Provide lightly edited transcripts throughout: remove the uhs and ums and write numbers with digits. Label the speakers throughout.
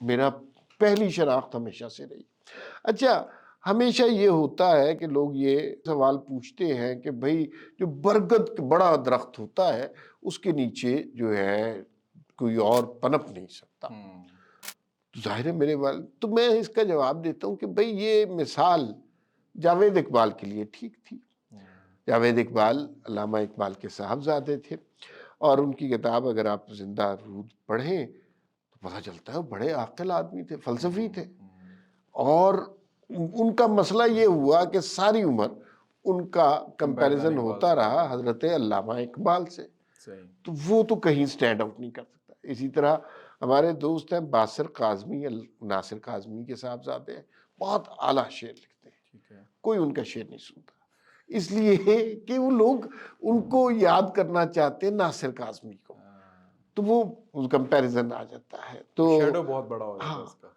Speaker 1: میرا پہلی شناخت ہمیشہ سے رہی. اچھا ہمیشہ یہ ہوتا ہے کہ لوگ یہ سوال پوچھتے ہیں کہ بھائی جو برگد کا بڑا درخت ہوتا ہے اس کے نیچے جو ہے کوئی اور پنپ نہیں سکتا. ظاہر ہے میرے والد تو میں اس کا جواب دیتا ہوں کہ بھائی یہ مثال جاوید اقبال کے لیے ٹھیک تھی. جاوید اقبال علامہ اقبال کے صاحبزادے تھے اور ان کی کتاب اگر آپ زندہ رود پڑھیں تو پتہ چلتا ہے بڑے عاقل آدمی تھے, فلسفی تھے. اور ان کا مسئلہ یہ ہوا کہ ساری عمر ان کا کمپیریزن ہوتا رہا حضرت علامہ اقبال سے, تو وہ تو کہیں سٹینڈ آؤٹ نہیں کر سکتا. اسی طرح ہمارے دوست ہیں باسر کاظمی, ناصر کاظمی کے صاحبزادے ہیں, بہت اعلیٰ شعر لکھتے ہیں, کوئی ان کا شعر نہیں سنتا, اس لیے کہ وہ لوگ ان کو یاد کرنا چاہتے ہیں ناصر کاظمی کو, تو وہ کمپیریزن آ جاتا ہے. تو
Speaker 2: شیڈو بہت بڑا ہو جاتا ہے اس کا.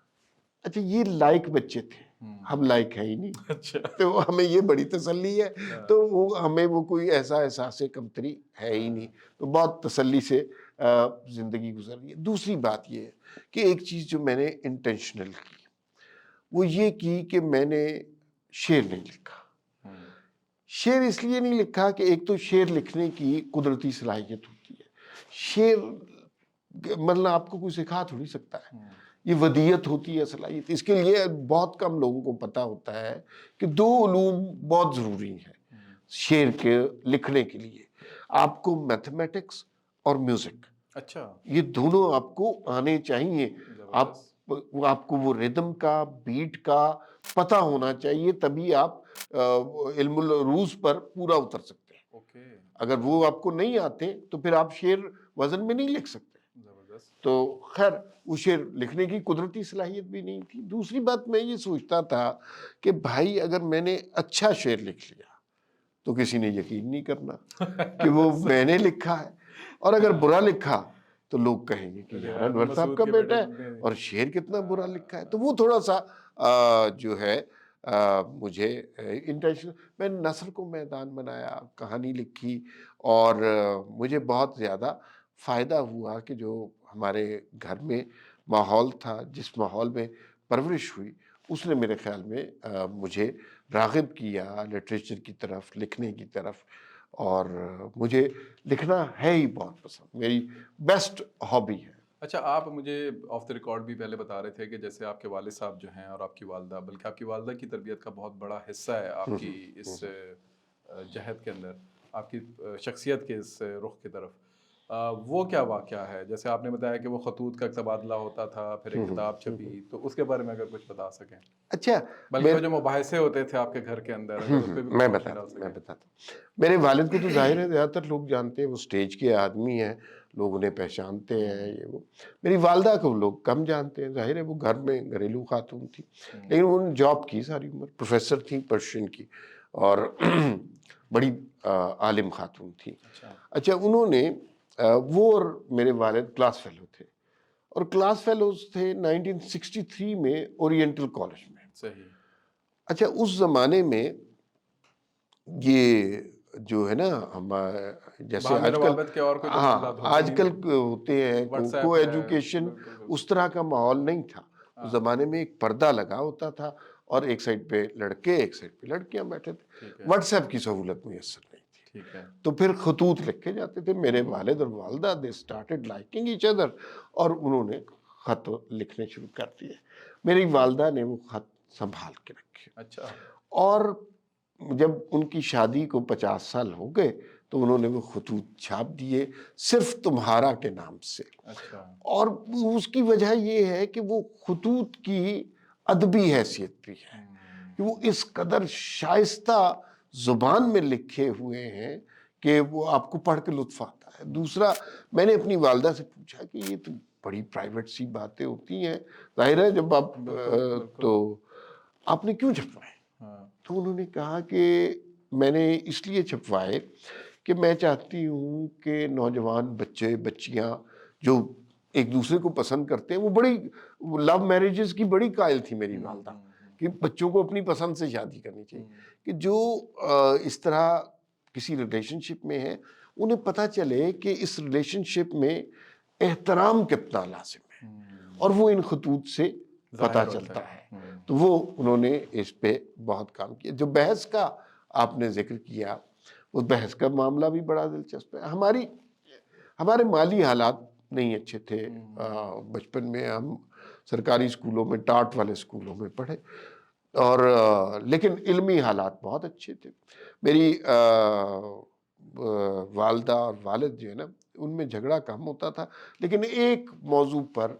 Speaker 1: اچھا یہ لائق بچے تھے, ہم لائق ہیں ہی نہیں.
Speaker 2: اچھا
Speaker 1: تو ہمیں یہ بڑی تسلی ہے, تو وہ ہمیں وہ کوئی ایسا احساس کمتری ہے ہی نہیں, تو بہت تسلی سے زندگی گزر رہی ہے. دوسری بات یہ ہے کہ ایک چیز جو میں نے انٹینشنل کی وہ یہ کی کہ میں نے شعر نہیں لکھا. شعر اس لیے نہیں لکھا کہ ایک تو شعر لکھنے کی قدرتی صلاحیت ہوتی ہے, شعر مطلب آپ کو کوئی سکھا تھوڑی سکتا ہے, یہ ودیت ہوتی ہے صلاحیت. اس کے لیے بہت کم لوگوں کو پتہ ہوتا ہے کہ دو علوم بہت ضروری ہیں شعر کے لکھنے کے لیے, آپ کو میتھمیٹکس اور میوزک.
Speaker 2: اچھا
Speaker 1: یہ دونوں آپ کو آنے چاہیے. آپ کو وہ ردم کا بیٹ کا پتہ ہونا چاہیے, تبھی آپ علم العروض پر پورا اتر سکتے ہیں. اگر وہ آپ کو نہیں آتے تو پھر آپ شعر وزن میں نہیں لکھ سکتے. تو خیر وہ شعر لکھنے کی قدرتی صلاحیت بھی نہیں تھی. دوسری بات میں یہ سوچتا تھا کہ بھائی اگر میں نے اچھا شعر لکھ لیا تو کسی نے یقین نہیں کرنا کہ وہ میں نے لکھا ہے, اور اگر برا لکھا تو لوگ کہیں گے کہ یار انور صاحب کا بیٹا ہے اور شعر کتنا برا لکھا ہے. تو وہ تھوڑا سا جو ہے مجھے انٹینشن, میں نے نثر کو میدان بنایا, کہانی لکھی, اور مجھے بہت زیادہ فائدہ ہوا کہ جو ہمارے گھر میں ماحول تھا, جس ماحول میں پرورش ہوئی, اس نے میرے خیال میں مجھے راغب کیا لٹریچر کی طرف, لکھنے کی طرف. اور مجھے لکھنا ہے ہی بہت پسند, میری بیسٹ ہابی ہے.
Speaker 2: اچھا آپ مجھے آف دا ریکارڈ بھی پہلے بتا رہے تھے کہ جیسے آپ کے والد صاحب جو ہیں اور آپ کی والدہ, بلکہ آپ کی والدہ کی تربیت کا بہت بڑا حصہ ہے آپ کی اس جہد کے اندر, آپ کی شخصیت کے اس رخ کی طرف. وہ کیا واقعہ ہے؟ جیسے آپ نے بتایا کہ وہ خطوط کا تبادلہ ہوتا تھا, پھر ایک کتاب چھپی, تو اس کے بارے میں اگر کچھ بتا سکیں.
Speaker 1: اچھا
Speaker 2: بلکہ وہ جو مباحثے ہوتے تھے آپ کے گھر کے اندر, اگر اس پہ بھی
Speaker 1: میں
Speaker 2: کچھ روشنی ڈال
Speaker 1: بتاتا
Speaker 2: سکیں.
Speaker 1: ہوں. میرے والد کو تو ظاہر ہے زیادہ تر لوگ جانتے ہیں, وہ اسٹیج کے آدمی ہیں, لوگ انہیں پہچانتے ہیں. یہ وہ میری والدہ کو لوگ کم جانتے ہیں, ظاہر ہے وہ گھر میں گھریلو خاتون تھی, لیکن انہوں نے جاب کی ساری عمر, پروفیسر تھی پرشین کی, اور بڑی عالم خاتون تھی. اچھا انہوں نے وہ اور میرے والد کلاس فیلو تھے, اور کلاس فیلوز تھے 1963 میں اورینٹل کالج میں.
Speaker 2: صحیح.
Speaker 1: اچھا اس زمانے میں یہ جو ہے نا ہم جیسے آج کل, ہاں آج کل ہوتے ہیں کو ایجوکیشن, اس طرح کا ماحول نہیں تھا. اس زمانے میں ایک پردہ لگا ہوتا تھا, اور ایک سائڈ پہ لڑکے ایک سائڈ پہ لڑکیاں بیٹھے تھے. واٹس ایپ کی سہولت میسر نہیں تھی, تو پھر خطوط لکھے جاتے تھے. میرے والد اور والدہ they started liking each other, اور انہوں نے خط لکھنے شروع کر دیے. میری والدہ نے وہ خط سنبھال کے رکھے.
Speaker 2: اچھا.
Speaker 1: اور جب ان کی شادی کو 50 سال ہو گئے تو انہوں نے وہ خطوط چھاپ دیے صرف تمہارا کے نام سے.
Speaker 2: اچھا.
Speaker 1: اور اس کی وجہ یہ ہے کہ وہ خطوط کی ادبی حیثیت بھی ہے کہ وہ اس قدر شائستہ زبان میں لکھے ہوئے ہیں کہ وہ آپ کو پڑھ کے لطف آتا ہے. دوسرا میں نے اپنی والدہ سے پوچھا کہ یہ تو بڑی پرائیویٹ سی باتیں ہوتی ہیں, ظاہر ہے جب آپ تو آپ نے کیوں چھپوائے؟ تو انہوں نے کہا کہ میں نے اس لیے چھپوائے کہ میں چاہتی ہوں کہ نوجوان بچے بچیاں جو ایک دوسرے کو پسند کرتے ہیں, وہ بڑی لو میرجز کی بڑی قائل تھی میری والدہ, کہ بچوں کو اپنی پسند سے شادی کرنی چاہیے, کہ جو اس طرح کسی ریلیشن شپ میں ہے انہیں پتہ چلے کہ اس ریلیشن شپ میں احترام کتنا لازم ہے, اور وہ ان خطوط سے پتہ
Speaker 2: ظاہر ہوتا
Speaker 1: چلتا
Speaker 2: ہے۔
Speaker 1: ہے۔ تو وہ انہوں نے اس پہ بہت کام کیا۔ جو بحث کا آپ نے ذکر کیا، اس بحث کا معاملہ بھی بڑا دلچسپ ہے۔ ہمارے مالی حالات نہیں اچھے تھے۔ بچپن میں ہم سرکاری اسکولوں میں، ٹاٹ والے اسکولوں میں پڑھے، اور لیکن علمی حالات بہت اچھے تھے۔ میری والدہ اور والد جو ہے نا، ان میں جھگڑا کم ہوتا تھا، لیکن ایک موضوع پر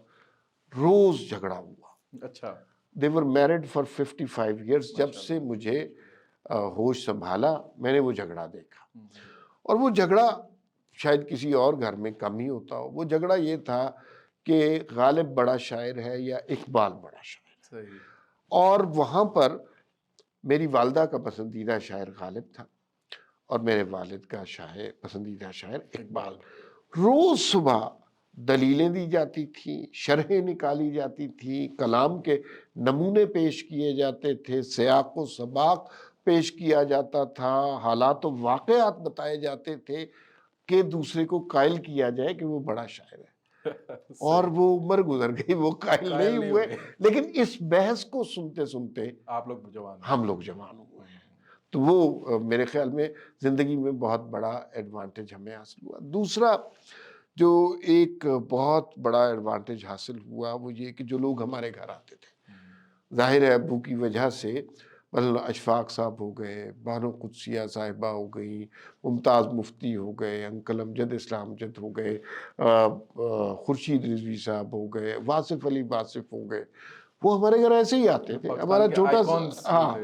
Speaker 1: روز جھگڑا ہوا۔
Speaker 2: اچھا،
Speaker 1: They were married for 55 years۔ جب
Speaker 2: ماشاء
Speaker 1: سے
Speaker 2: اللہ۔
Speaker 1: مجھے ہوش سنبھالا، میں نے وہ جھگڑا دیکھا، اور وہ جھگڑا شاید کسی اور گھر میں کم ہی ہوتا ہو۔ وہ جھگڑا یہ تھا کہ غالب بڑا شاعر ہے یا اقبال بڑا شاعر ہے،
Speaker 2: صحیح۔
Speaker 1: اور وہاں پر میری والدہ کا پسندیدہ شاعر غالب تھا، اور میرے والد کا پسندیدہ شاعر اقبال۔ روز صبح دلیلیں دی جاتی تھیں، شرحیں نکالی جاتی تھیں، کلام کے نمونے پیش کیے جاتے تھے، سیاق و سباق پیش کیا جاتا تھا، حالات و واقعات بتائے جاتے تھے کہ دوسرے کو قائل کیا جائے کہ وہ بڑا شاعر ہے۔ اور وہ عمر گزر گئی، وہ قائل نہیں ہوئے، لیکن اس بحث کو سنتے سنتے
Speaker 2: آپ لوگ جوان ہیں۔
Speaker 1: ہم لوگ جوان ہوئے ہیں۔ تو وہ میرے خیال میں زندگی میں بہت بڑا ایڈوانٹیج ہمیں حاصل ہوا۔ دوسرا جو ایک بہت بڑا ایڈوانٹیج حاصل ہوا، وہ یہ کہ جو لوگ ہمارے گھر آتے تھے، ظاہر ہے ابو کی وجہ سے، مثلا اشفاق صاحب ہو گئے، بانو قدسیہ صاحبہ ہو گئی، ممتاز مفتی ہو گئے، انکل امجد اسلام امجد ہو گئے، خورشید رضوی صاحب ہو گئے، واصف علی واصف ہو گئے، وہ ہمارے گھر ایسے ہی آتے تھے۔ ہمارا چھوٹا سا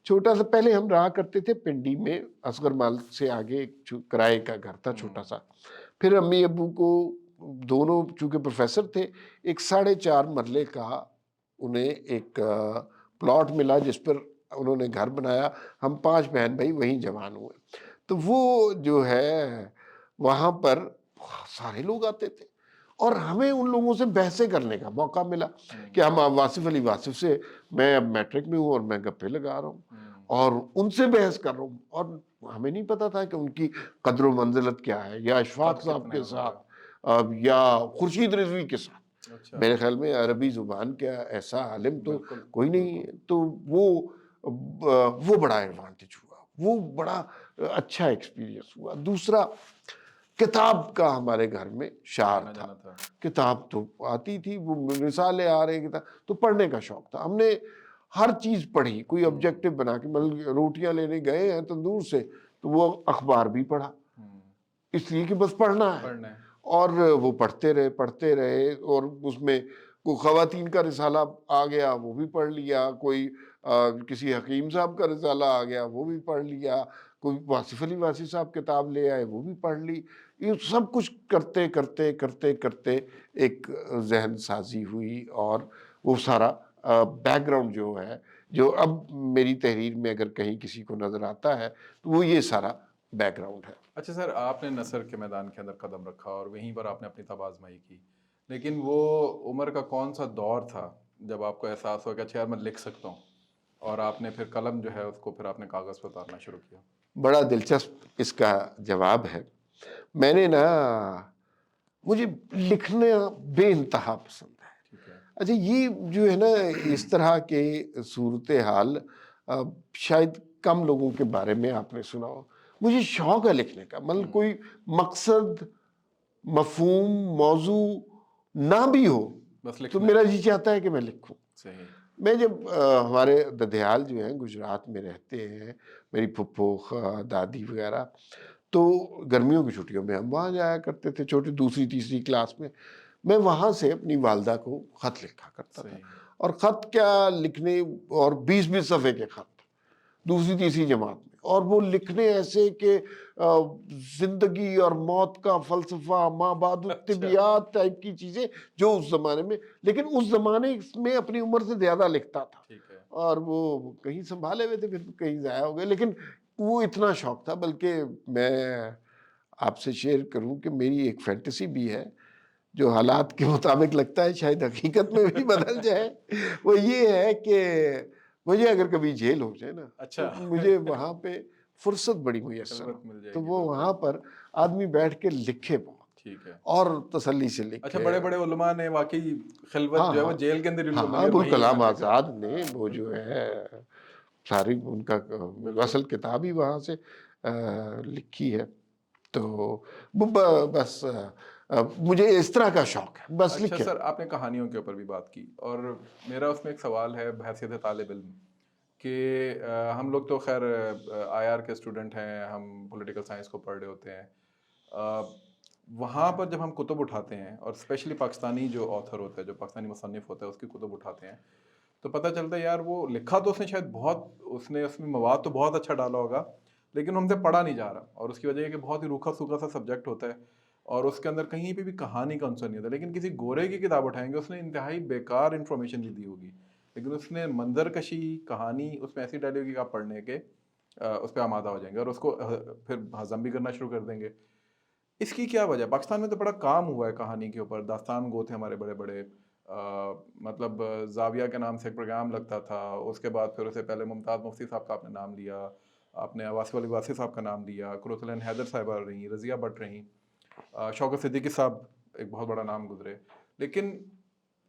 Speaker 1: چھوٹا سا پہلے ہم رہا کرتے تھے پنڈی میں، اصغر مال سے آگے ایک کرائے کا گھر تھا چھوٹا سا۔ پھر امی ابو کو دونوں چونکہ پروفیسر تھے، ایک 4.5 مرلے کا انہیں ایک پلاٹ ملا جس پر انہوں نے گھر بنایا۔ ہم 5 بہن بھائی وہیں جوان ہوئے۔ تو وہ جو ہے وہاں پر سارے لوگ آتے تھے، اور ہمیں ان لوگوں سے بحثیں کرنے کا موقع ملا کہ ہم واصف علی واصف سے، میں اب میٹرک میں ہوں اور میں گپے لگا رہا ہوں اور ان سے بحث کر رہا ہوں، اور ہمیں نہیں پتا تھا کہ ان کی قدر و منزلت کیا ہے، یا اشفاق صاحب کے ساتھ یا خورشید رضوی کے ساتھ۔ میرے خیال میں عربی زبان کا ایسا عالم تو کوئی نہیں ہے۔ تو وہ بڑا ایڈوانٹیج ہوا، وہ بڑا اچھا ایکسپیرینس ہوا۔ دوسرا، کتاب کا ہمارے گھر میں شعار تھا، کتاب تو آتی تھی، وہ رسالے آ رہے کتاب تو پڑھنے کا شوق تھا۔ ہم نے ہر چیز پڑھی، کوئی آبجیکٹو بنا کے، مطلب روٹیاں لینے گئے ہیں تندور سے تو وہ اخبار بھی پڑھا، اس لیے کہ بس پڑھنا ہے، اور وہ پڑھتے رہے، اور اس میں کوئی خواتین کا رسالہ آ گیا وہ بھی پڑھ لیا، کوئی کسی حکیم صاحب کا رسالہ آ گیا وہ بھی پڑھ لیا، کوئی واصف علی واصف صاحب کتاب لے آئے وہ بھی پڑھ لی۔ یہ سب کچھ کرتے کرتے کرتے کرتے ایک ذہن سازی ہوئی، اور وہ سارا بیک گراؤنڈ جو ہے، جو اب میری تحریر میں اگر کہیں کسی کو نظر آتا ہے تو وہ یہ سارا بیک گراؤنڈ ہے۔
Speaker 2: اچھا سر، آپ نے نثر کے میدان کے اندر قدم رکھا اور وہیں پر آپ نے اپنی تب آزمائی کی، لیکن وہ عمر کا کون سا دور تھا جب آپ کو احساس ہوا کہ اچھا یار میں لکھ سکتا ہوں، اور آپ نے پھر قلم جو ہے اس کو پھر آپ نے کاغذ پہ اتارنا شروع کیا؟
Speaker 1: بڑا دلچسپ اس کا جواب ہے۔ میں نے مجھے لکھنا بے انتہا پسند ہے۔ اچھا، یہ جو ہے نا، اس طرح کے صورتحال شاید کم لوگوں کے بارے میں آپ نے سنا ہو۔ مجھے شوق ہے لکھنے کا، مطلب کوئی مقصد، مفہوم، موضوع نہ بھی ہو تو میرا جی چاہتا ہے کہ میں لکھوں۔ میں جب ہمارے ددھیال جو ہیں گجرات میں رہتے ہیں، میری پھپھو دادی وغیرہ، تو گرمیوں کی چھٹیوں میں ہم وہاں جایا کرتے تھے، چھوٹی دوسری تیسری کلاس میں وہاں سے اپنی والدہ کو خط لکھا کرتا تھا، اور خط کیا لکھنے، اور 20 صفحے کے خط دوسری تیسری جماعت میں، اور وہ لکھنے ایسے کہ زندگی اور موت کا فلسفہ، ما بعد الطبیعیات ٹائپ کی چیزیں جو اس زمانے میں، لیکن اس زمانے میں اپنی عمر سے زیادہ لکھتا تھا، اور وہ کہیں سنبھالے ہوئے تھے، پھر کہیں ضائع ہو گئے، لیکن وہ اتنا شوق تھا۔ بلکہ میں آپ سے شیئر کروں کہ میری ایک فینٹیسی بھی ہے جو حالات کے مطابق لگتا ہے شاید حقیقت میں بھی بدل جائے، وہ یہ ہے کہ مجھے اگر کبھی جیل ہو جائے نا، تو مجھے وہاں پہ فرصت بڑی میسر ہو، تو وہ وہاں پر آدمی بیٹھ کے لکھے بہت،
Speaker 2: ٹھیک ہے.
Speaker 1: اور تسلی سے لکھے.
Speaker 2: اچھا بڑے بڑے علماء نے واقعی خلوت جو ہے وہ جیل کے اندر ان کو ملے,
Speaker 1: ابوالکلام آزاد نے وہ جو ہے ساری ان کا اصل کتاب ہی وہاں سے لکھی ہے. تو بس مجھے اس طرح کا شوق ہے, بس
Speaker 2: اچھا
Speaker 1: لکھے.
Speaker 2: سر, آپ نے کہانیوں کے اوپر بھی بات کی, اور میرا اس میں ایک سوال ہے بحیثیت طالب علم کہ ہم لوگ تو خیر آئی آر کے اسٹوڈنٹ ہیں, ہم پولیٹیکل سائنس کو پڑھ رہے ہوتے ہیں. وہاں پر جب ہم کتب اٹھاتے ہیں, اور اسپیشلی پاکستانی جو آتھر ہوتا ہے, جو پاکستانی مصنف ہوتا ہے, اس کی کتب اٹھاتے ہیں, تو پتہ چلتا ہے یار وہ لکھا تو اس نے شاید بہت, اس میں مواد تو بہت اچھا ڈالا ہوگا, لیکن ہم سے پڑھا نہیں جا رہا, اور اس کی وجہ یہ کہ بہت ہی روکھا سوکھا سا سبجیکٹ ہوتا ہے, اور اس کے اندر کہیں پہ بھی کہانی کا عنصر نہیں ہوتا. لیکن کسی گورے کی کتاب اٹھائیں گے, اس نے انتہائی بیکار انفارمیشن بھی دی ہوگی, لیکن اس نے منظر کشی, کہانی اس میں ایسی ڈالی ہوگی کہ آپ پڑھنے کے اس پہ آمادہ ہو جائیں گے, اور اس کو پھر ہضم بھی کرنا شروع کر دیں گے. اس کی کیا وجہ؟ پاکستان میں تو بڑا کام ہوا ہے کہانی کے اوپر, داستان گو تھے ہمارے بڑے بڑے, مطلب زاویہ کے نام سے ایک پروگرام لگتا تھا, اس کے بعد پھر اسے پہلے ممتاز مفتی صاحب کا آپ نے نام لیا, آپ نے واصف علی واصف صاحب کا نام لیا, قرۃ العین حیدر صاحبہ رہیں, رضیہ بٹ رہیں, شوکت صدیقی صاحب ایک بہت بڑا نام گزرے. لیکن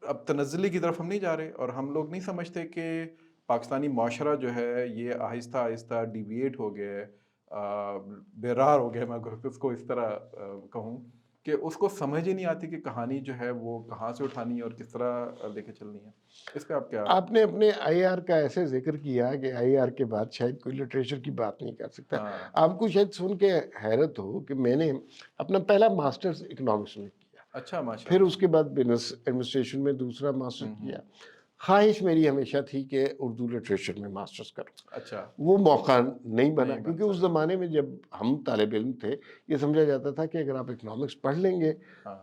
Speaker 2: اب تنزلی کی طرف ہم نہیں جا رہے, اور ہم لوگ نہیں سمجھتے کہ پاکستانی معاشرہ جو ہے یہ آہستہ آہستہ ڈیویٹ ہو گیا ہے, بیرار ہو گیا, میں اس کو اس طرح کہوں کہ اس کو سمجھ ہی نہیں آتی کہ کہانی جو ہے وہ کہاں سے اٹھانی ہے اور کس طرح لے کے چلنی ہے. اس پہ آپ کیا؟
Speaker 1: آپ نے اپنے آئی آر کا ایسے ذکر کیا کہ آئی آر کے بعد شاید کوئی لٹریچر کی بات نہیں کر سکتا. آپ کو شاید سن کے حیرت ہو کہ میں نے اپنا پہلا ماسٹرز اکنامکس میں کیا,
Speaker 2: اچھا ماشاء
Speaker 1: پھر
Speaker 2: اللہ.
Speaker 1: اس کے بعد بزنس ایڈمنسٹریشن میں دوسرا ماسٹر کیا. خواہش میری ہمیشہ تھی کہ اردو لٹریچر میں ماسٹرز کروں.
Speaker 2: اچھا,
Speaker 1: وہ موقع نہیں بنا, کیونکہ اس زمانے میں جب ہم طالب علم تھے یہ سمجھا جاتا تھا کہ اگر آپ اکنامکس پڑھ لیں گے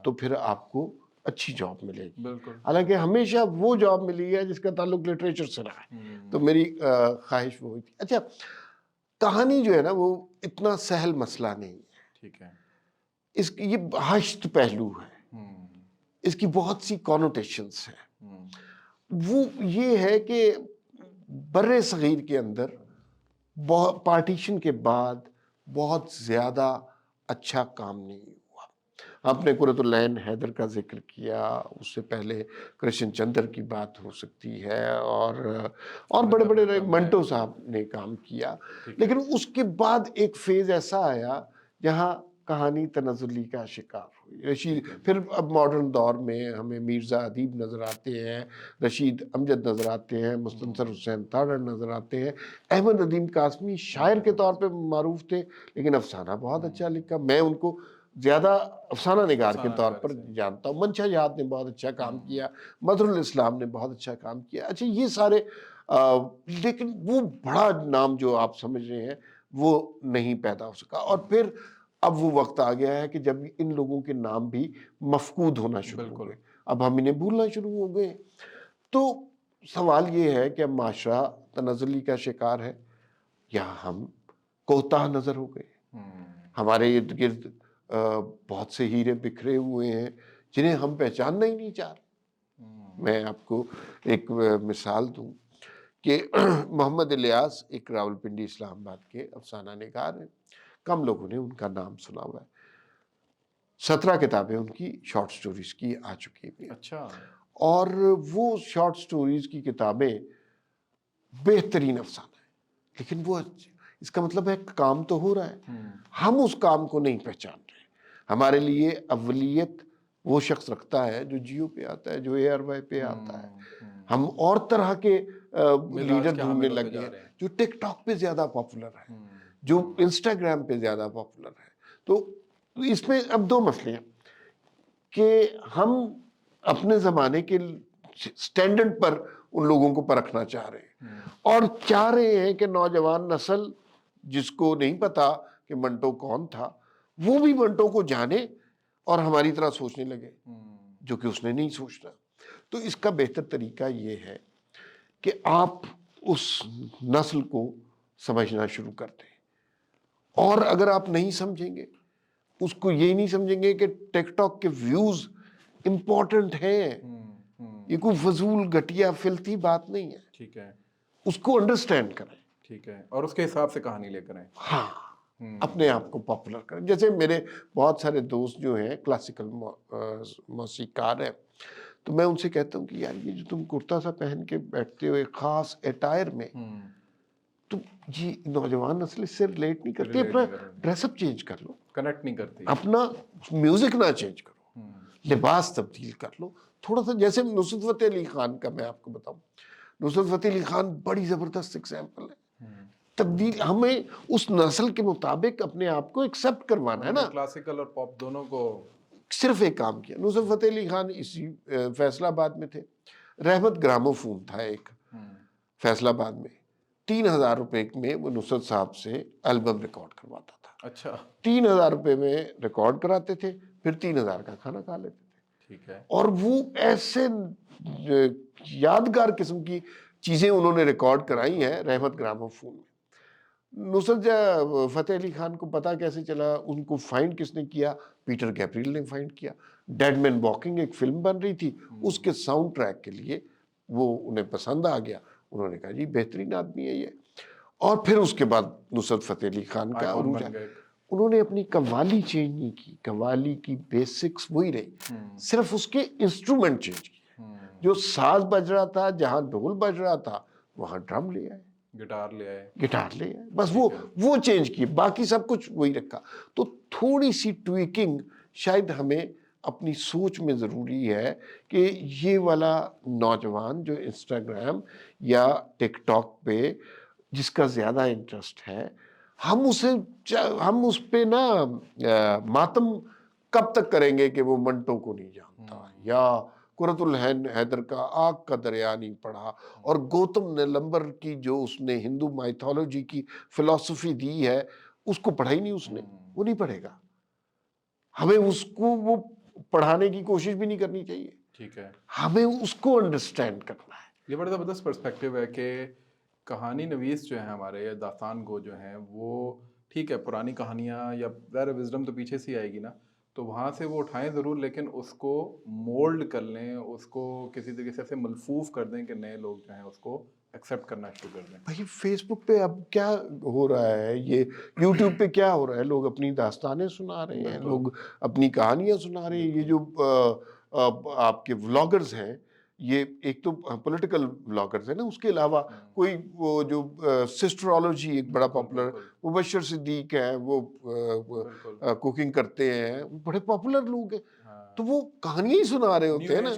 Speaker 1: تو پھر آپ کو اچھی جاب ملے گی.
Speaker 2: بالکل.
Speaker 1: حالانکہ ہمیشہ وہ جاب ملی ہے جس کا تعلق لٹریچر سے رہا ہے, تو میری خواہش وہ ہوئی تھی. اچھا, کہانی جو ہے نا وہ اتنا سہل مسئلہ نہیں ہے.
Speaker 2: ٹھیک ہے.
Speaker 1: اس کی یہ ہشت پہلو ہے, اس کی بہت سی کونوٹیشنز ہیں. وہ یہ ہے کہ بر صغیر کے اندر پارٹیشن کے بعد بہت زیادہ اچھا کام نہیں ہوا. آپ نے قرۃ العین حیدر کا ذکر کیا, اس سے پہلے کرشن چندر کی بات ہو سکتی ہے, اور بڑے بڑے منٹو صاحب نے کام کیا. لیکن اس کے بعد ایک فیز ایسا آیا جہاں کہانی تنزلی کا شکار ہوئی. رشید, پھر اب ماڈرن دور میں ہمیں میرزا ادیب نظر آتے ہیں, رشید امجد نظر آتے ہیں, مستنصر حسین تارڑ نظر آتے ہیں, احمد ندیم قاسمی شاعر کے طور پہ معروف تھے لیکن افسانہ بہت اچھا لکھا. میں ان کو زیادہ افسانہ نگار کے طور پر جانتا ہوں. منشا یاد نے بہت اچھا کام کیا, مظہر الاسلام نے بہت اچھا کام کیا. اچھا یہ سارے, لیکن وہ بڑا نام جو آپ سمجھ رہے ہیں وہ نہیں پیدا ہو سکا. اور پھر اب وہ وقت آ گیا ہے کہ جب ان لوگوں کے نام بھی مفقود ہونا شروع ہو گئے, اب ہم انہیں بھولنا شروع ہو گئے. تو سوال یہ ہے کہ اب معاشرہ تنزلی کا شکار ہے یا ہم کوتاہ نظر ہو گئے. ہمارے ارد گرد بہت سے ہیرے بکھرے ہوئے ہیں جنہیں ہم پہچاننا ہی نہیں چاہ رہے. میں آپ کو ایک مثال دوں کہ محمد الیاس ایک راولپنڈی اسلام آباد کے افسانہ نگار ہیں. کم لوگوں نے ان کا نام سنا ہوا ہے. 17 کتابیں ان کی شارٹ سٹوریز کی آ چکی ہیں.
Speaker 2: اچھا.
Speaker 1: اور وہ شارٹ سٹوریز کی کتابیں بہترین افسانہ ہیں, لیکن وہ اس کا مطلب ہے کام تو ہو رہا ہے, ہم اس کام کو نہیں پہچان رہے. ہمارے لیے اولیت وہ شخص رکھتا ہے جو جیو پہ آتا ہے, جو ARY پہ آتا ہے. ہم اور طرح کے لیڈر ڈھونڈنے لگے ہیں جو ٹک ٹاک پہ زیادہ پاپولر ہے, جو انسٹاگرام پہ زیادہ پاپولر ہے. تو اس میں اب دو مسئلے ہیں کہ ہم اپنے زمانے کے سٹینڈرڈ پر ان لوگوں کو پرکھنا چاہ رہے ہیں, اور چاہ رہے ہیں کہ نوجوان نسل جس کو نہیں پتا کہ منٹو کون تھا وہ بھی منٹو کو جانے اور ہماری طرح سوچنے لگے, جو کہ اس نے نہیں سوچنا. تو اس کا بہتر طریقہ یہ ہے کہ آپ اس نسل کو سمجھنا شروع کر دیں, اور اگر آپ نہیں سمجھیں گے, اس کو یہ نہیں سمجھیں گے کہ ٹک ٹاک کے ویوز امپورٹنٹ ہیں, یہ کوئی فضول گھٹیا فلتی بات نہیں ہے.
Speaker 2: ٹھیک ہے.
Speaker 1: اس کو انڈرسٹینڈ کریں.
Speaker 2: ٹھیک ہے, اور اس کے حساب سے کہانی لے کر آئیں.
Speaker 1: ہاں, اپنے آپ کو پاپولر کریں. جیسے میرے بہت سارے دوست جو ہیں کلاسیکل موسیقار ہیں، تو میں ان سے کہتا ہوں کہ یار یہ جو تم کرتا سا پہن کے بیٹھتے ہو ایک خاص اٹائر میں، تو یہ نوجوان نسل اس سے ریلیٹ نہیں کرتی. اپنا ڈریس اپ چینج کر لو،
Speaker 2: کنیکٹ نہیں کرتی.
Speaker 1: اپنا میوزک نہ چینج کرو، لباس تبدیل کر لو تھوڑا سا. جیسے نصرت فتح علی خان کا میں آپ کو بتاؤں، نصرت فتح علی خان بڑی زبردست ایگزامپل ہے. تبدیل ہمیں اس نسل کے مطابق اپنے آپ کو ایکسیپٹ کروانا ہے نا.
Speaker 2: کلاسیکل اور پاپ دونوں کو
Speaker 1: صرف ایک کام کیا. نصرت فتح علی خان اسی فیصل آباد میں تھے. رحمت گراموفون تھا ایک فیصل آباد میں، 3,000 روپے میں وہ نصرت صاحب سے البم ریکارڈ کرواتا تھا.
Speaker 2: اچھا
Speaker 1: 3,000 روپے میں ریکارڈ کراتے تھے، پھر 3,000 کا کھانا کھا لیتے تھے.
Speaker 2: ٹھیک ہے.
Speaker 1: اور وہ ایسے یادگار قسم کی چیزیں انہوں نے ریکارڈ کرائی ہیں رحمت گراموفون میں. نصرت فتح علی خان کو پتا کیسے چلا، ان کو فائنڈ کس نے کیا؟ پیٹر گیبریل نے فائنڈ کیا. ڈیڈ مین واکنگ ایک فلم بن رہی تھی، اس کے ساؤنڈ ٹریک کے لیے وہ انہیں پسند آ گیا. انہوں نے کہا جی بہترین آدمی ہے یہ. اور پھر اس کے بعد نصرت فتح علی خان کا عروج. انہوں نے اپنی قوالی چینج نہیں کی، قوالی کی بیسکس وہی رہی، صرف اس کے انسٹرومنٹ چینج کیے. جو ساز بج رہا تھا، جہاں ڈھول بج رہا تھا، وہاں ڈرم لے آئے،
Speaker 2: گٹار لے آئے،
Speaker 1: بس وہ چینج کی، باقی سب کچھ وہی رکھا. تو تھوڑی سی ٹویکنگ شاید ہمیں اپنی سوچ میں ضروری ہے کہ یہ والا نوجوان جو انسٹاگرام یا ٹک ٹاک پہ جس کا زیادہ انٹرسٹ ہے، ہم اس پہ نا ماتم کب تک کریں گے کہ وہ منٹو کو نہیں جانتا، یا قرۃ العین حیدر کا آگ کا دریا نہیں پڑھا، اور گوتم نیلمبر کی جو اس نے ہندو مائتھولوجی کی فلسفی دی ہے اس کو پڑھا ہی نہیں اس نے. وہ نہیں پڑھے گا. ہمیں اس کو وہ پڑھانے کی کوشش بھی نہیں کرنی چاہیے.
Speaker 2: ٹھیک ہے.
Speaker 1: ہمیں اس کو انڈرسٹینڈ کرنا ہے.
Speaker 2: یہ بڑا زبردست پرسپیکٹیو ہے کہ کہانی نویس جو ہیں ہمارے یا داستان گو جو ہیں، وہ ٹھیک ہے پرانی کہانیاں یا ظاہر وزڈم تو پیچھے سے آئے گی نا، تو وہاں سے وہ اٹھائیں ضرور، لیکن اس کو مولڈ کر لیں، اس کو کسی طریقے سے ایسے ملفوف کر دیں کہ نئے لوگ جو ہیں اس کو ایکسیپٹ کرنا شروع کر دیں.
Speaker 1: بھائی فیس بک پہ اب کیا ہو رہا ہے، یہ یوٹیوب پہ کیا ہو رہا ہے، لوگ اپنی داستانیں سنا رہے ہیں، لوگ اپنی کہانیاں سنا رہے ہیں. یہ جو آپ کے ولاگرز ہیں، یہ ایک تو پولیٹیکل ولاگرز ہیں نا، اس کے علاوہ کوئی وہ جو سسٹرولوجی ایک بڑا پاپولر، مبشر صدیق ہے، وہ کوکنگ کرتے ہیں، وہ بڑے پاپولر لوگ ہیں. تو وہ کہانیاں ہی سنا رہے ہوتے ہیں نا،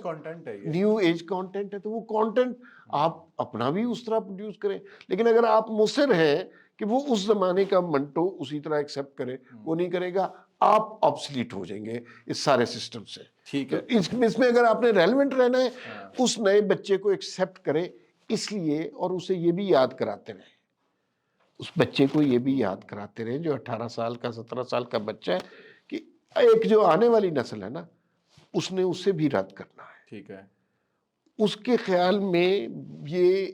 Speaker 1: نیو ایج کانٹینٹ ہے. تو وہ کانٹینٹ آپ اپنا بھی اس طرح پروڈیوس کریں. لیکن اگر آپ مصر ہیں کہ وہ اس زمانے کا منٹو اسی طرح ایکسیپٹ کرے، وہ نہیں کرے گا، آپ آبسلیٹ ہو جائیں گے اس سارے سسٹم سے.
Speaker 2: ٹھیک ہے.
Speaker 1: اس میں اگر آپ نے ریلیونٹ رہنا ہے، اس نئے بچے کو ایکسیپٹ کریں. اس لیے اور اسے یہ بھی یاد کراتے رہیں، اس بچے کو یہ بھی یاد کراتے رہیں جو 18 سال کا 17 سال کا بچہ ہے، کہ ایک جو آنے والی نسل ہے نا، اس نے اسے بھی رد کرنا ہے.
Speaker 2: ٹھیک ہے.
Speaker 1: اس کے خیال میں یہ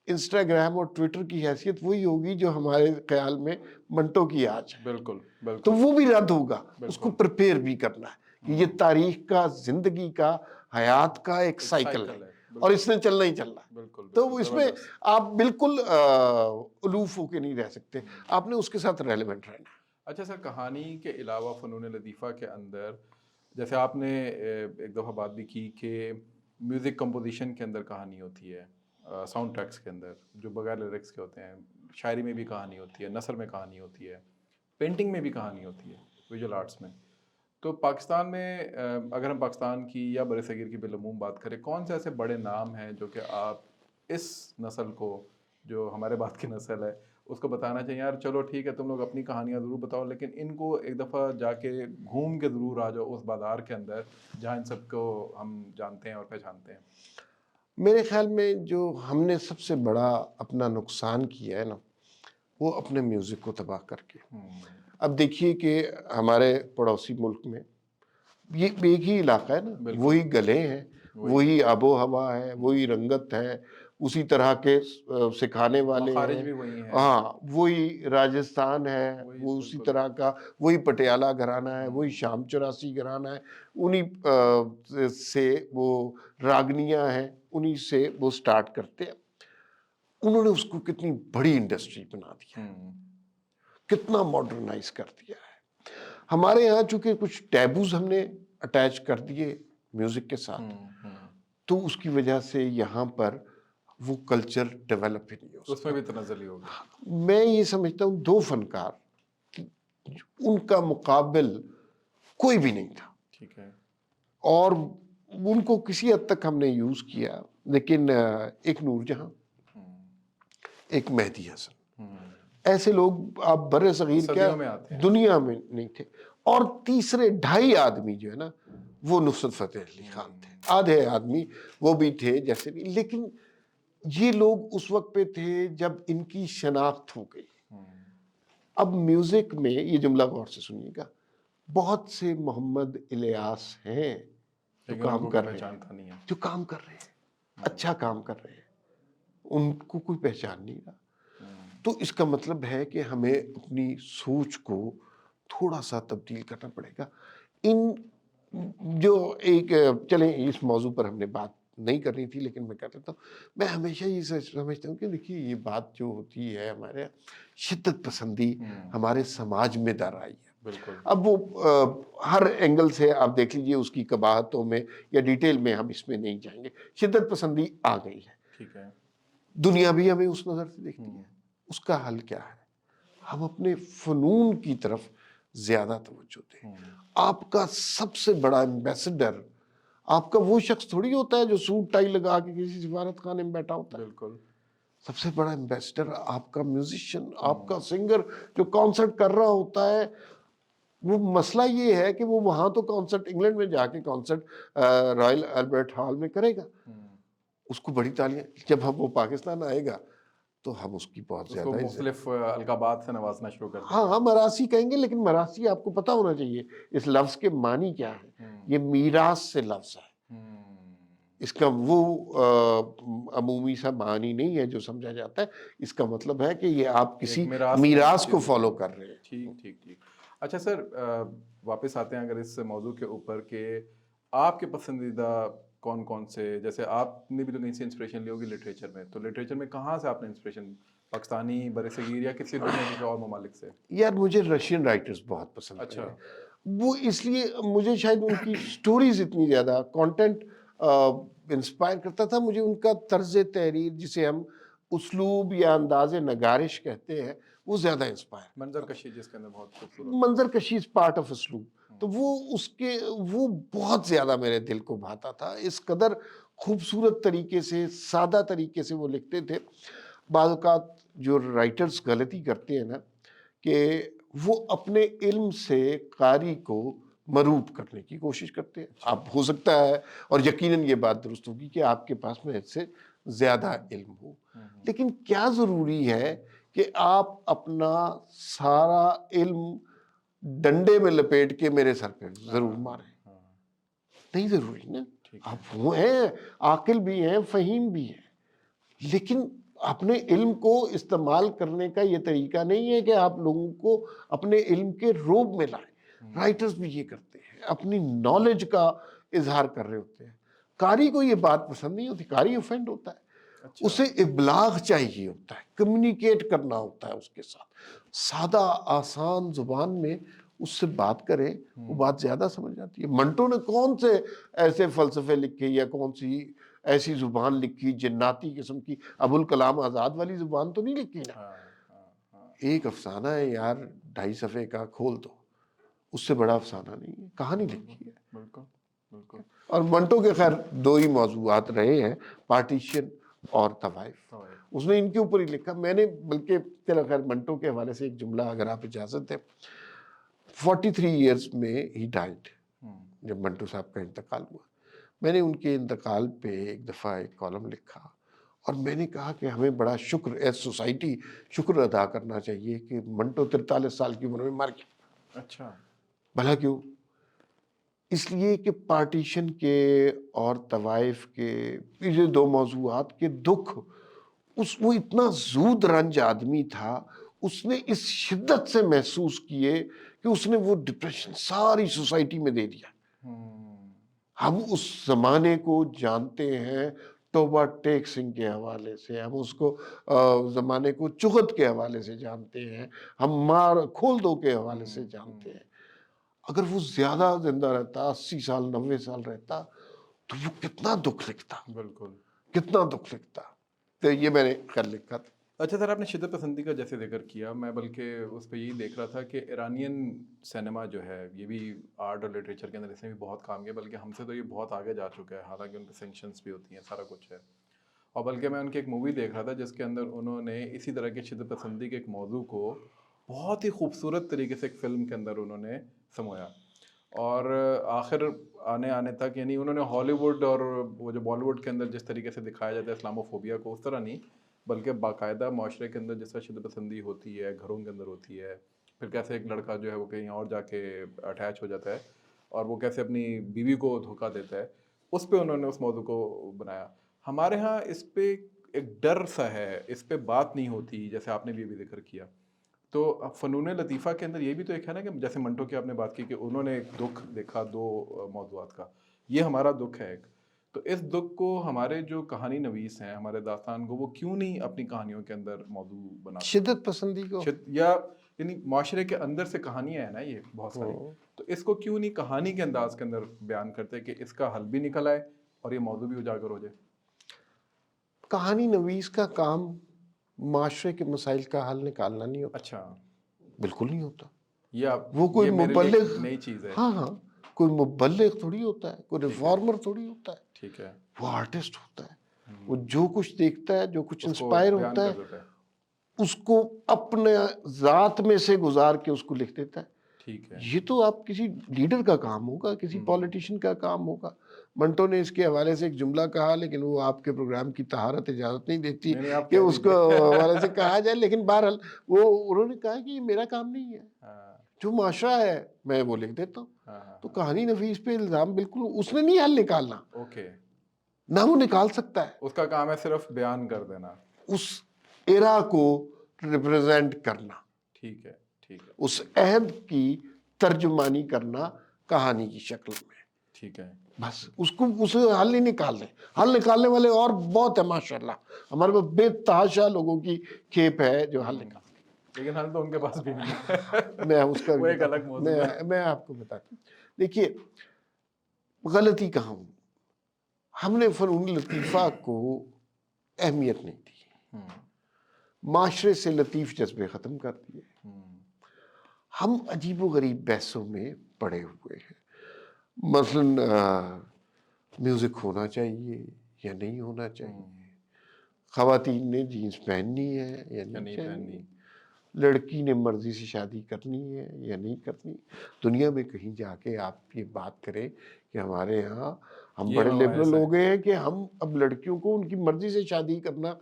Speaker 1: انسٹاگرام اور ٹویٹر کی حیثیت وہی ہوگی جو ہمارے خیال میں منٹو کی آج ہے.
Speaker 2: بالکل بالکل.
Speaker 1: تو وہ بھی رد ہوگا. اس کو پریپیئر بھی کرنا ہے کہ یہ تاریخ کا، زندگی کا، حیات کا ایک سائیکل ہے، اور اس نے چلنا ہی چلنا ہے. تو اس میں آپ بالکل الوف ہو کے نہیں رہ سکتے، آپ نے اس کے ساتھ ریلیونٹ رہنا.
Speaker 2: اچھا سر، کہانی کے علاوہ فنون لطیفہ کے اندر جیسے آپ نے ایک دفعہ بات بھی کی کہ میوزک کمپوزیشن کے اندر کہانی ہوتی ہے، ساؤنڈ ٹریکس کے اندر جو بغیر لیرکس کے ہوتے ہیں، شاعری میں بھی کہانی ہوتی ہے، نثر میں کہانی ہوتی ہے، پینٹنگ میں بھی کہانی ہوتی ہے، ویژول آرٹس میں. تو پاکستان میں اگر ہم پاکستان کی یا بر صغیر کی بالعموم بات کریں، کون سے ایسے بڑے نام ہیں جو کہ آپ اس نسل کو، جو ہمارے بعد کی نسل ہے، اس کو بتانا چاہیے یار چلو ٹھیک ہے تم لوگ اپنی کہانیاں ضرور بتاؤ، لیکن ان کو ایک دفعہ جا کے گھوم کے ضرور آ جاؤ اس بازار کے اندر جہاں ان سب کو ہم جانتے ہیں اور پہچانتے ہیں.
Speaker 1: میرے خیال میں جو ہم نے سب سے بڑا اپنا نقصان کیا ہے نا، وہ اپنے میوزک کو تباہ کر کے. اب دیکھیے کہ ہمارے پڑوسی ملک میں یہ ایک ہی علاقہ ہے نا، وہی گلے ہیں، وہی آب و ہوا ہے، وہی رنگت ہے، اسی طرح کے سکھانے والے ہیں. ہاں، وہی راجستھان ہے، وہ اسی طرح کا، وہی پٹیالہ گھرانہ ہے، وہی شام چوراسی گھرانہ ہے، انہی سے وہ راگنیاں ہیں، انہی سے وہ سٹارٹ کرتے ہیں. انہوں نے اس کو کتنی بڑی انڈسٹری بنا دیا. کتنا ماڈرنائز کر دیا ہے. ہمارے یہاں چونکہ کچھ ٹیبوز ہم نے اٹیچ کر دیے میوزک کے ساتھ، تو اس کی وجہ سے یہاں پر وہ کلچر ڈیولپ ہی نہیں ہو
Speaker 2: اس میں بھی تنزلی ہوگی.
Speaker 1: میں یہ سمجھتا ہوں 2 فنکار ان کا مقابل کوئی بھی نہیں تھا،
Speaker 2: ٹھیک ہے.
Speaker 1: اور ان کو کسی حد تک ہم نے یوز کیا، لیکن ایک نور جہاں، ایک مہدی حسن، ایسے لوگ آپ بر صغیر کیا
Speaker 2: صدیوں میں آتے ہیں.
Speaker 1: دنیا میں نہیں تھے. اور تیسرے 2.5 آدمی جو ہے نا وہ نصرت فتح علی خان تھے. آدھے آدمی وہ بھی تھے جیسے بھی، لیکن یہ لوگ اس وقت پہ تھے جب ان کی شناخت ہو گئی. اب میوزک میں یہ جملہ غور سے سنیے گا، بہت سے محمد الیاس ہیں جو کام کر رہے ہیں، جو کام کر رہے ہیں، اچھا کام کر رہے ہیں، ان کو کوئی پہچان نہیں رہا. تو اس کا مطلب ہے کہ ہمیں اپنی سوچ کو تھوڑا سا تبدیل کرنا پڑے گا. ان جو ایک چلیں اس موضوع پر ہم نے بات نہیں کرنی تھی لیکن میں کر لیتا ہوں. میں ہمیشہ یہ سمجھتا ہوں کہ دیکھیے یہ بات جو ہوتی ہے ہمارے شدت پسندی ہمارے سماج میں در آئی ہے.
Speaker 2: بالکل.
Speaker 1: اب وہ ہر اینگل سے آپ دیکھ لیجئے، اس کی قباحتوں میں یا ڈیٹیل میں ہم اس میں نہیں جائیں گے. شدت پسندی آ گئی ہے،
Speaker 2: ٹھیک ہے.
Speaker 1: دنیا بھی ہمیں اس نظر سے دیکھتی ہے. اس کا حل کیا ہے؟ ہم اپنے فنون کی طرف زیادہ توجہ دیں. آپ کا سب سے بڑا ایمبیسڈر آپ کا وہ شخص تھوڑی ہوتا ہے جو سوٹ ٹائی لگا کے کسی سفارت خانے میں بیٹھا ہوتا ہے.
Speaker 2: بالکل.
Speaker 1: سب سے بڑا ایمبیسڈر آپ کا میوزیشین، آپ کا سنگر جو کانسرٹ کر رہا ہوتا ہے. وہ مسئلہ یہ ہے کہ وہ وہاں تو کانسرٹ انگلینڈ میں جا کے کانسرٹ رائل البرٹ ہال میں کرے گا، اس کو بڑی تالیاں. جب ہم وہ پاکستان آئے گا تو ہم اس کی بہت زیادہ
Speaker 2: مختلف القابات سے نوازنا شروع کر دیں.
Speaker 1: ہاں مراسی کہیں گے، لیکن مراسی آپ کو پتا ہونا چاہیے اس لفظ کے معنی کیا ہے. یہ میراث سے لفظ ہے، اس کا وہ عمومی سا معنی نہیں ہے جو سمجھا جاتا ہے. اس کا مطلب ہے کہ یہ آپ کسی میراث کو فالو کر رہے ہیں.
Speaker 2: ٹھیک. اچھا سر، واپس آتے ہیں اگر اس موضوع کے اوپر کہ آپ کے پسندیدہ کون کون سے، جیسے آپ نے بھی تو کہیں سے انسپریشن لی ہوگی لٹریچر میں، تو لٹریچر میں کہاں سے آپ نے انسپریشن، پاکستانی، برصغیر یا کسی دنیا کے اور ممالک سے؟
Speaker 1: یار مجھے رشین رائٹرز بہت پسند
Speaker 2: اچھا.
Speaker 1: ہیں. وہ اس لیے مجھے شاید ان کی سٹوریز اتنی زیادہ کانٹینٹ انسپائر کرتا تھا. مجھے ان کا طرز تحریر جسے ہم اسلوب یا انداز نگارش کہتے ہیں وہ زیادہ انسپائر.
Speaker 2: منظر کشی جس کے اندر بہت خوبصورت.
Speaker 1: منظر کشی از پارٹ آف اسلوب. تو وہ بہت زیادہ میرے دل کو بھاتا تھا. اس قدر خوبصورت طریقے سے، سادہ طریقے سے وہ لکھتے تھے. بعض اوقات جو رائٹرز غلطی کرتے ہیں نا کہ وہ اپنے علم سے قاری کو مروب کرنے کی کوشش کرتے ہیں. آپ ہو سکتا ہے، اور یقیناً یہ بات درست ہوگی کہ آپ کے پاس میں اس سے زیادہ علم ہو، لیکن کیا ضروری ہے کہ آپ اپنا سارا علم ڈنڈے میں لپیٹ کے میرے سر پہ ضرور ماریں؟ نہیں ضروری نا. آپ وہ ہیں، عاقل بھی ہیں، فہیم بھی ہیں، لیکن اپنے علم کو استعمال کرنے کا یہ طریقہ نہیں ہے کہ آپ لوگوں کو اپنے علم کے روب میں لائیں. رائٹرز بھی یہ کرتے ہیں، اپنی نالج کا اظہار کر رہے ہوتے ہیں. قاری کو یہ بات پسند نہیں ہوتی، قاری افینڈ ہوتا ہے. اسے ابلاغ چاہیے ہوتا ہے، کمیونیکیٹ کرنا ہوتا ہے اس کے ساتھ. سادہ آسان زبان میں اس سے بات کریں، وہ بات زیادہ سمجھ جاتی ہے. منٹو نے کون سے ایسے فلسفے لکھے یا کون سی ایسی زبان لکھی جناتی قسم کی؟ ابوالکلام آزاد والی زبان تو نہیں لکھی نا. ایک افسانہ ہے یار 2.5 صفحے کا، کھول دو، اس سے بڑا افسانہ نہیں ہے. کہانی لکھی ہے.
Speaker 2: بالکل.
Speaker 1: اور منٹو کے خیر 2 ہی موضوعات رہے ہیں، پارٹیشن اور طوائف. اس نے ان کے اوپر ہی لکھا. میں نے بلکہ چلو خیر منٹو کے حوالے سے ایک جملہ اگر آپ اجازت ہے. 43 ایئرز میں ہی ڈائڈ. جب منٹو صاحب کا انتقال ہوا، میں نے ان کے انتقال پہ ایک دفعہ ایک کالم لکھا اور میں نے کہا کہ ہمیں بڑا شکر ایز سوسائٹی شکر ادا کرنا چاہیے کہ منٹو 43 سال کی عمر میں مر گیا.
Speaker 2: اچھا.
Speaker 1: بھلا کیوں؟ اس لیے کہ پارٹیشن کے اور طوائف کے یہ 2 موضوعات کے دکھ، وہ اتنا زود رنج آدمی تھا. اس نے اس شدت سے محسوس کیے کہ اس نے وہ ڈپریشن ساری سوسائٹی میں دے دیا. ہم اس زمانے کو جانتے ہیں توبہ ٹیک سنگھ کے حوالے سے، ہم اس کو زمانے کو چغت کے حوالے سے جانتے ہیں، ہم مار کھول دو کے حوالے سے جانتے ہیں۔ اگر وہ زیادہ زندہ رہتا، 80 سال 90 سال رہتا، تو وہ کتنا دکھ لکھتا،
Speaker 2: بالکل۔
Speaker 1: کتنا دکھ لکھتا۔ تو یہ میں نے خیال لکھا تھا۔
Speaker 2: اچھا سر، آپ نے شدت پسندی کا جیسے ذکر کیا، میں بلکہ اس پہ یہی دیکھ رہا تھا کہ ایرانین سینما جو ہے یہ بھی آرٹ اور لٹریچر کے اندر اس میں بھی بہت کام کیا، بلکہ ہم سے تو یہ بہت آگے جا چکا ہے، حالانکہ ان پہ سینکشنز بھی ہوتی ہیں، سارا کچھ ہے۔ اور بلکہ میں ان کی ایک مووی دیکھ رہا تھا جس کے اندر انہوں نے اسی طرح کی شدت پسندی کے ایک موضوع کو بہت ہی خوبصورت طریقے سے ایک فلم کے اندر انہوں نے سمویا، اور آخر آنے تک، یعنی انہوں نے ہالی ووڈ اور وہ جو بالی ووڈ کے اندر جس طریقے سے دکھایا جاتا ہے اسلامو فوبیا کو، اس طرح نہیں، بلکہ باقاعدہ معاشرے کے اندر جس طرح شدت پسندی ہوتی ہے، گھروں کے اندر ہوتی ہے، پھر کیسے ایک لڑکا جو ہے وہ کہیں اور جا کے اٹیچ ہو جاتا ہے اور وہ کیسے اپنی بیوی کو دھوکہ دیتا ہے، اس پہ انہوں نے اس موضوع کو بنایا۔ ہمارے ہاں اس پہ ایک ڈر سا ہے، اس پہ بات نہیں ہوتی، جیسے آپ نے بھی ابھی ذکر کیا۔ تو فنون لطیفہ کے اندر یہ بھی تو ایک ہے نا کہ جیسے منٹو کی آپ نے بات کی کہ انہوں نے ایک دکھ دیکھا دو موضوعات کا، یہ ہمارا دکھ ہے ایک، تو اس دکھ کو ہمارے جو کہانی نویس ہیں، ہمارے داستان کو، وہ کیوں نہیں اپنی کہانیوں کے اندر موضوع بناتے؟
Speaker 1: شدت پسندی کو
Speaker 2: یا یعنی معاشرے کے اندر سے کہانیاں ہیں نا یہ بہت ساری، تو اس کو کیوں نہیں کہانی کے انداز کے اندر بیان کرتے کہ اس کا حل بھی نکل آئے اور یہ موضوع بھی اجاگر ہو جائے؟
Speaker 1: کہانی نویس کا کام معاشرے کے مسائل کا حل نکالنا نہیں ہوتا،
Speaker 2: اچھا،
Speaker 1: بالکل نہیں ہوتا۔ وہ
Speaker 2: یہ
Speaker 1: کوئی
Speaker 2: میرے لیے ایک
Speaker 1: مبلغ،
Speaker 2: نئی چیز ہے۔
Speaker 1: ہاں ہاں، کوئی مبلغ تھوڑی ہوتا ہے، کوئی
Speaker 2: ٹھیک ہے،
Speaker 1: ریفارمر تھوڑی ہوتا ہے،
Speaker 2: ٹھیک ہے،
Speaker 1: وہ آرٹسٹ ہوتا ہے۔ وہ جو کچھ دیکھتا ہے، جو کچھ
Speaker 2: اس کو
Speaker 1: انسپائر
Speaker 2: بیان
Speaker 1: ہوتا
Speaker 2: کر
Speaker 1: ہے،
Speaker 2: دیتا ہے۔
Speaker 1: اس کو اپنے ذات میں سے گزار کے اس کو لکھ دیتا ہے۔
Speaker 2: ٹھیک ہے۔
Speaker 1: یہ تو آپ کسی لیڈر کا کام ہوگا، کسی پولیٹیشین کا کام ہوگا۔ منٹو نے اس کے حوالے سے ایک جملہ کہا، لیکن وہ آپ کے پروگرام کی طہارت اجازت نہیں دیتی
Speaker 2: نہیں آپ
Speaker 1: کہ
Speaker 2: کہہ
Speaker 1: اس کو
Speaker 2: دیجیے۔
Speaker 1: حوالے سے کہا جائے، لیکن بہرحال وہ انہوں نے کہا کہ یہ میرا کام نہیں ہے،
Speaker 2: ہاں
Speaker 1: جو معاشرہ ہے میں وہ لکھ دیتا ہوں۔
Speaker 2: ہاں
Speaker 1: تو
Speaker 2: ہاں،
Speaker 1: کہانی نویس پہ الزام بالکل اس نے نہیں حل نکالنا،
Speaker 2: اوکے،
Speaker 1: نہ وہ نکال سکتا ہے۔
Speaker 2: اس کا کام ہے صرف بیان کر دینا۔
Speaker 1: اس ایرا کو ریپرزینٹ کرنا،
Speaker 2: ٹھیک ہے، ٹھیک ہے،
Speaker 1: اس عہد کی ترجمانی کرنا کہانی کی شکل میں،
Speaker 2: ٹھیک ہے۔
Speaker 1: بس اس کو اسے حل نہیں نکالنے، حل نکالنے والے اور بہت ہے ماشاءاللہ، ہمارے پاس بے تحاشا لوگوں کی کھیپ ہے جو حل نکالتے ہیں۔
Speaker 2: لیکن حل تو ان کے پاس بھی نہیں ہے،
Speaker 1: میں اس کا
Speaker 2: وہ
Speaker 1: بھی
Speaker 2: ایک
Speaker 1: بتاتا
Speaker 2: الگ
Speaker 1: ہوں،
Speaker 2: موضوع ہے۔
Speaker 1: میں آپ کو بتاتا ہوں۔ دیکھیے، غلطی کہاں ہوں، ہم نے فنون لطیفہ کو اہمیت نہیں دی، معاشرے سے لطیف جذبے ختم کر دیے، ہم عجیب و غریب بحثوں میں پڑے ہوئے ہیں۔ مثلاً میوزک ہونا چاہیے یا نہیں ہونا چاہیے، خواتین نے جینس پہننی ہے یا نہیں چاہیے، لڑکی نے مرضی سے شادی کرنی ہے یا نہیں کرنی۔ دنیا میں کہیں جا کے آپ یہ بات کریں کہ ہمارے ہاں ہم
Speaker 2: یہ
Speaker 1: بڑے لبرل
Speaker 2: مباحث ہے۔
Speaker 1: ہو گئے ہیں کہ ہم اب لڑکیوں کو ان کی مرضی سے شادی کرنا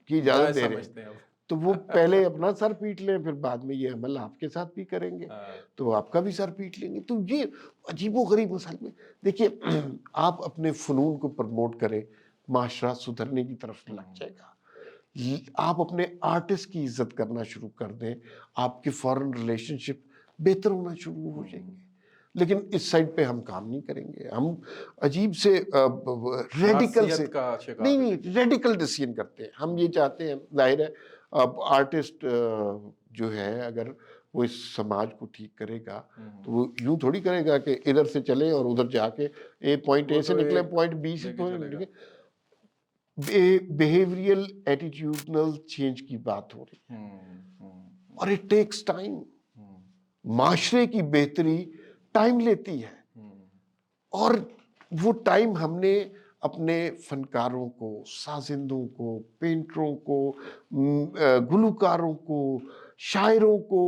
Speaker 1: کی اجازت
Speaker 2: جائز
Speaker 1: دے رہے ہیں،
Speaker 2: سمجھتے ہیں اب۔
Speaker 1: تو وہ پہلے اپنا سر پیٹ لیں، پھر بعد میں یہ عمل آپ کے ساتھ بھی کریں گے تو آپ کا بھی سر پیٹ لیں گے۔ تو یہ عجیب و غریب مسائل میں دیکھیے، آپ اپنے فنون کو پروموٹ کریں، معاشرہ سدھرنے کی طرف لگ جائے گا۔ آپ اپنے آرٹسٹ کی عزت کرنا شروع کر دیں، آپ کے فارن ریلیشن شپ بہتر ہونا شروع ہو جائیں گے۔ لیکن اس سائڈ پہ ہم کام نہیں کریں گے، ہم عجیب سے ریڈیکل سے
Speaker 2: حساسیت کا شکار
Speaker 1: نہیں
Speaker 2: ہو
Speaker 1: نہیں
Speaker 2: جائیں گے۔
Speaker 1: ریڈیکل ڈیسیژن کرتے ہیں۔ ہم یہ چاہتے ہیں، ظاہر ہے اب آرٹسٹ جو ہے اگر وہ اس سماج کو ٹھیک کرے گا تو وہ یوں تھوڑی کرے گا کہ ادھر سے چلے اور ادھر جا کے پوائنٹ اے
Speaker 2: وہ
Speaker 1: سے
Speaker 2: تو
Speaker 1: نکلے
Speaker 2: ایک
Speaker 1: پوائنٹ بی سے
Speaker 2: لے کے چلے گا۔
Speaker 1: نکلے۔ بیہیویئرل ایٹیٹیوڈنل چینج کی بات ہو رہی ہے، اور اٹ ٹیکس ٹائم۔ معاشرے کی بہتری ٹائم لیتی ہے، اور وہ ٹائم ہم نے اپنے فنکاروں کو، سازندوں کو، پینٹروں کو، گلوکاروں کو، شاعروں کو،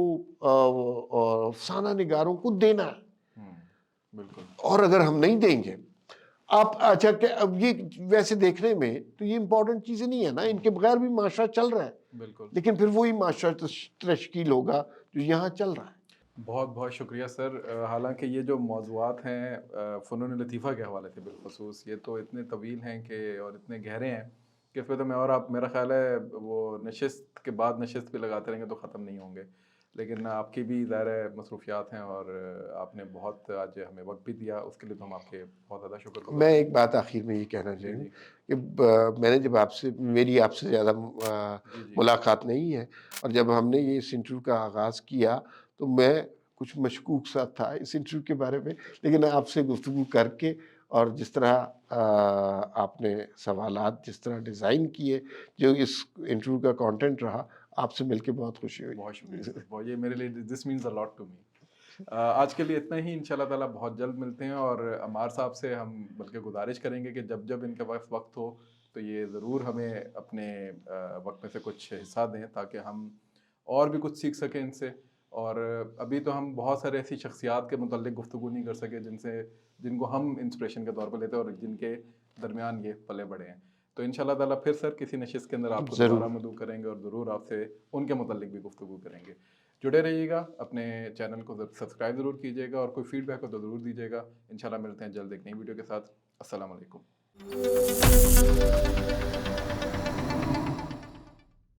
Speaker 1: افسانہ نگاروں کو دینا ہے۔
Speaker 2: بالکل۔
Speaker 1: اور اگر ہم نہیں دیں گے، آپ اچھا کہ اب یہ ویسے دیکھنے میں تو یہ امپورٹنٹ چیزیں نہیں ہے نا، ان کے بغیر بھی معاشرہ چل رہا ہے،
Speaker 2: بالکل۔
Speaker 1: لیکن پھر وہی معاشرہ تشکیل ہوگا جو یہاں چل رہا ہے۔
Speaker 2: بہت بہت شکریہ سر۔ حالانکہ یہ جو موضوعات ہیں فنون لطیفہ کے حوالے سے بالخصوص، یہ تو اتنے طویل ہیں کہ اور اتنے گہرے ہیں کہ اس پہ تو میں اور آپ، میرا خیال ہے وہ نشست کے بعد نشست پہ لگاتے رہیں گے تو ختم نہیں ہوں گے۔ لیکن آپ کی بھی ظاہر مصروفیات ہیں اور آپ نے بہت آج ہمیں وقت بھی دیا، اس کے لیے تو ہم آپ کے بہت زیادہ شکر گزار
Speaker 1: میں
Speaker 2: ہیں۔
Speaker 1: ایک بات آخر میں یہ کہنا
Speaker 2: جی
Speaker 1: چاہوں
Speaker 2: جی
Speaker 1: کہ میں نے جب میری آپ سے زیادہ
Speaker 2: جی جی
Speaker 1: ملاقات نہیں ہے، اور جب ہم نے یہ اس انٹرویو کا آغاز کیا تو میں کچھ مشکوک سا تھا اس انٹرویو کے بارے میں، لیکن آپ سے گفتگو کر کے اور جس طرح آپ نے سوالات جس طرح ڈیزائن کیے، جو اس انٹرویو کا کانٹینٹ رہا، آپ سے مل کے بہت خوشی
Speaker 2: بہت شکریہ
Speaker 1: ہوئی۔
Speaker 2: سر، وہ یہ میرے لیے دس means a lot to me. آج کے لیے اتنا ہی، انشاءاللہ تعالیٰ بہت جلد ملتے ہیں، اور عمار صاحب سے ہم بلکہ گزارش کریں گے کہ جب جب ان کے پاس وقت ہو تو یہ ضرور ہمیں اپنے وقت میں سے کچھ حصہ دیں تاکہ ہم اور بھی کچھ سیکھ سکیں ان سے۔ اور ابھی تو ہم بہت سارے ایسی شخصیات کے متعلق گفتگو نہیں کر سکے جن کو ہم انسپریشن کے طور پر لیتے ہیں اور جن کے درمیان یہ پلے بڑے ہیں۔ تو انشاءاللہ تعالیٰ پھر سر کسی نشست کے اندر آپ کو
Speaker 1: ضرور،
Speaker 2: دوبارہ مدعو کریں گے اور ضرور آپ سے ان کے متعلق بھی گفتگو کریں گے۔ جڑے رہیے گا، اپنے چینل کو سبسکرائب ضرور کیجیے گا، اور کوئی فیڈ بیک ہو تو ضرور دیجیے گا۔ انشاءاللہ ملتے ہیں جلد ایک نئی ویڈیو کے ساتھ۔ السلام علیکم۔